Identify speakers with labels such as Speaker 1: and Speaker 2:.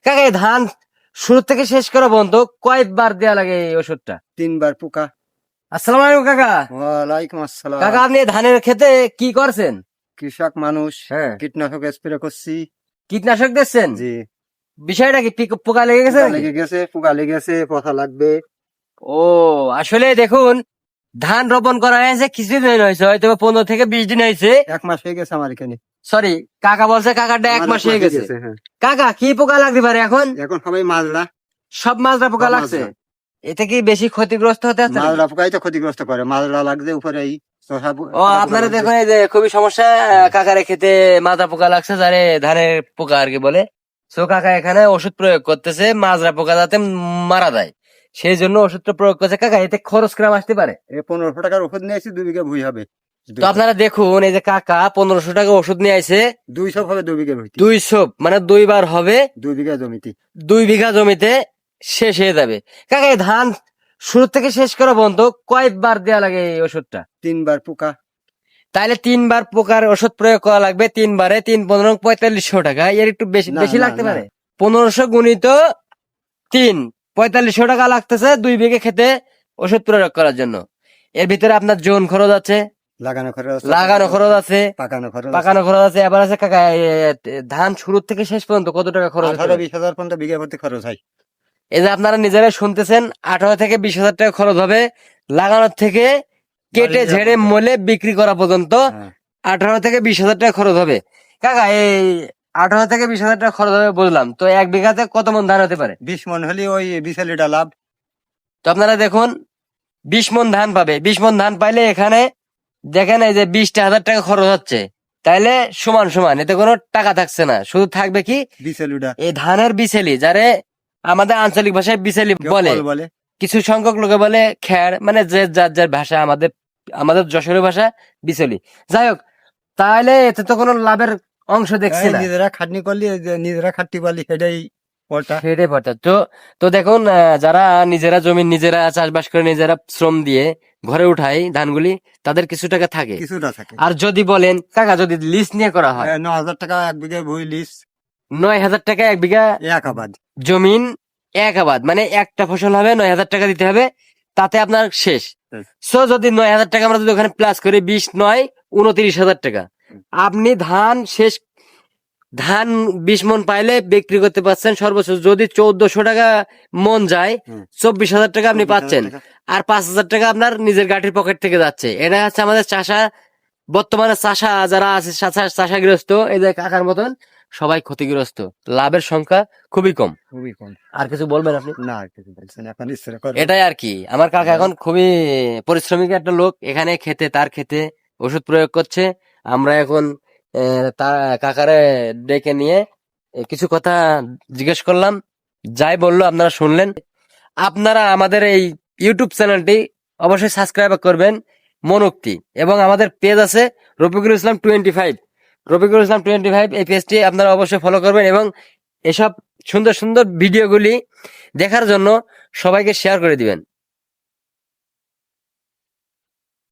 Speaker 1: কাকা এই ধান শুরু থেকে শেষ করা পর্যন্ত কয়বার দেয়া লাগে এই ওষুধটা?
Speaker 2: 3 বার পোকা।
Speaker 1: আসসালামু আলাইকুম কাকা।
Speaker 2: ওয়ালাইকুম আসসালাম।
Speaker 1: কাকা আপনি এই ধানের ক্ষেতে কি করছেন?
Speaker 2: কৃষক মানুষ,
Speaker 1: হ্যাঁ,
Speaker 2: কীটনাশক স্প্রে করছি।
Speaker 1: কীটনাশক দিচ্ছেন?
Speaker 2: জি,
Speaker 1: বিষয়টা কি পোকা লেগে গেছে
Speaker 2: পোকা
Speaker 1: নাকি?
Speaker 2: লেগে গেছে, পোকা লেগেছে, পচা লাগবে।
Speaker 1: ও আসলে দেখুন, ধান রোপণ করা হয়েছে কিছুদিন হয়েছে, হয়তো 15 থেকে 20 দিন হয়েছে।
Speaker 2: 1 মাস হয়ে গেছে আমার এখানে।
Speaker 1: সরি, কাকা বলছে কাকাটা 1 মাস হয়ে গেছে।
Speaker 2: হ্যাঁ।
Speaker 1: কাকা কি পোকা লাগতে পারে এখন?
Speaker 2: এখন সবাই মাজরা,
Speaker 1: সব মাজরা পোকা
Speaker 2: সব
Speaker 1: লাগছে।
Speaker 2: মাজরা।
Speaker 1: এতে কি বেশি ক্ষতিগ্রস্ত হতে হচ্ছে নাকি?
Speaker 2: মাজরা পোকাই তো ক্ষতিগ্রস্ত করে, মাজরা লাগছে উপরে এই শসা
Speaker 1: ও আপনারা দেখুন, এই যে খুবই সমস্যা, কাকার ক্ষেতে মাজরা পোকা লাগছে, যারে ধানের পোকা আর কি বলে। সো কাকা এখানে ওষুধ প্রয়োগ করতেছে মাজরা পোকা যাতে মারা যায়, সেই জন্য ওষুধটা প্রয়োগ করছে। কাকা এতে খরচ কিরকম আসতে পারে?
Speaker 2: 1500 টাকার ওষুধ নিয়েছি, 2 বিঘা ভুই হবে।
Speaker 1: তো আপনারা দেখুন, এই যে কাকা 1500 টাকা ওষুধ নিয়ে আইছে,
Speaker 2: 200 হবে 2 বিঘা ভুইতে,
Speaker 1: 200 মানে 2 বার হবে,
Speaker 2: 2 বিঘা জমিতে।
Speaker 1: 2 বিঘা জমিতে শেষ হয়ে যাবে। কাকা এই ধান শুরু থেকে শেষ করা পর্যন্ত কয়বার দেয়া লাগে এই ওষুধটা?
Speaker 2: 3 বার পোকা।
Speaker 1: তাইলে 3 বার পোকার ওষুধ প্রয়োগ করা লাগবে, 3 বারে 3 15 4500 টাকা। এর একটু বেশি
Speaker 2: না,
Speaker 1: বেশি
Speaker 2: না,
Speaker 1: লাগতে
Speaker 2: না।
Speaker 1: পারে। 1500 গুণিত 3 4500 টাকা লাগতেছে 2 বিঘে খেতে ওষুধ প্রয়োগ করার জন্য। এর ভিতরে আপনার জোন খরচ আছে,
Speaker 2: লাগানো খরচ আছে,
Speaker 1: লাগানো খরচ আছে,
Speaker 2: পাকানো খরচ আছে।
Speaker 1: পাকানো খরচ আছে, এবার আছে কাকা ধান শুরু থেকে শেষ পর্যন্ত কত টাকা খরচ হতে পারে?
Speaker 2: 18-20 হাজার পর্যন্ত বিঘা প্রতি খরচ হয়।
Speaker 1: এই যে আপনারা নিজেরা শুনতেছেন, 18 থেকে 20 হাজার টাকা খরচ হবে লাগানোর থেকে কেটে
Speaker 2: বাড়ি
Speaker 1: ঝেড়ে
Speaker 2: দেওয়া
Speaker 1: মলে বিক্রি করা পর্যন্ত।
Speaker 2: হ্যাঁ।
Speaker 1: 18 থেকে 20 হাজার টাকা খরচ হবে। কাকা এই 18 থেকে 20 হাজার টাকা খরচ হবে বুঝলাম, তো 1 বিঘাতে কত মন ধান হতে পারে?
Speaker 2: 20 মন হলে ওই 20 লিটার লাভ।
Speaker 1: তো আপনারা দেখুন, 20 মন ধান পাবে। 20 মন ধান পাইলে এখানে দেখেন এই যে 20,000 টাকা খরচ হচ্ছে, তাইলে সমান সমান এতে কোনো টাকা থাকছে না, শুধু থাকবে কি
Speaker 2: 20 লিটার
Speaker 1: এই ধানের বিচেলি, যারে আমাদের আঞ্চলিক ভাষায় বিচেলি বলে,
Speaker 2: বলে।
Speaker 1: কিছু সংখ্যক লোকে বলে খ্যার, মানে যে যার যার ভাষা, আমাদের আমাদের যশোরের ভাষা বিচলি। যাই হোক, তাহলে এতে তো কোনো লাভের অংশ দেখছি
Speaker 2: এই
Speaker 1: না।
Speaker 2: নিজেরা খাটনি করলি, এই যে নিজেরা খাটতে পারলি সেটাই ওটা।
Speaker 1: সেটাই কথা। তো তো দেখুন, যারা নিজেরা জমি নিজেরা চাষবাস করে নিজেরা শ্রম দিয়ে ঘরে উঠায় ধানগুলি, তাদের কিছু টাকা থাকে।
Speaker 2: কিছুটা থাকে।
Speaker 1: আর যদি বলেন কাকা, যদি লিজ নিয়ে করা হয়,
Speaker 2: 9,000 টাকা 1 বিঘা ভুই লিস,
Speaker 1: 9,000 টাকা 1 বিঘা
Speaker 2: এক আবাদ।
Speaker 1: জমিন, এক আবাদ, মানে একটা ফসল হবে, 9,000 টাকা দিতে হবে, তাতে আপনার শেষ।
Speaker 2: শেষ।
Speaker 1: সো যদি 9,000 টাকা আমরা যদি ওখানে প্লাস করি, 20 9 29,000 টাকা, আপনি ধান 20 মন পাইলে বিক্রি করতে পারছেন সর্বোচ্চ যদি 1400 টাকা মন যায়,
Speaker 2: হুম।
Speaker 1: 24,000 টাকা আপনি
Speaker 2: 24,000
Speaker 1: পাচ্ছেন।
Speaker 2: টাকা।
Speaker 1: আর 5,000 টাকা আপনার নিজের গাঠির পকেট থেকে যাচ্ছে। এটা হচ্ছে আমাদের চাষা, বর্তমানে চাষা যারা আছে, চাষাগ্রস্ত, এই যে কাকার মতন সবাই ক্ষতিগ্রস্ত, লাভের সংখ্যা খুবই কম।
Speaker 2: খুবই কম।
Speaker 1: আর কিছু বলবেন আপনি?
Speaker 2: না, আর কিছু বলছেন না, এখন ইচ্ছে করে।
Speaker 1: এটাই আর কি। আমার কাকা এখন খুবই পরিশ্রমিক একটা লোক, এখানে তার খেতে ওষুধ প্রয়োগ করছে। আমরা এখন তার কাকারে ডেকে নিয়ে কিছু কথা জিজ্ঞেস করলাম, যাই বললো আপনারা শুনলেন। আপনারা আমাদের এই ইউটিউব চ্যানেলটি অবশ্যই সাবস্ক্রাইব করবেন, মনোক্তি, এবং আমাদের পেজ আছে রফিকুল ইসলাম 25, রফিকুল ইসলাম 25, এই পেজটি আপনারা অবশ্যই ফলো করবেন, এবং এসব সুন্দর সুন্দর ভিডিওগুলি দেখার জন্য সবাইকে শেয়ার করে দিবেন।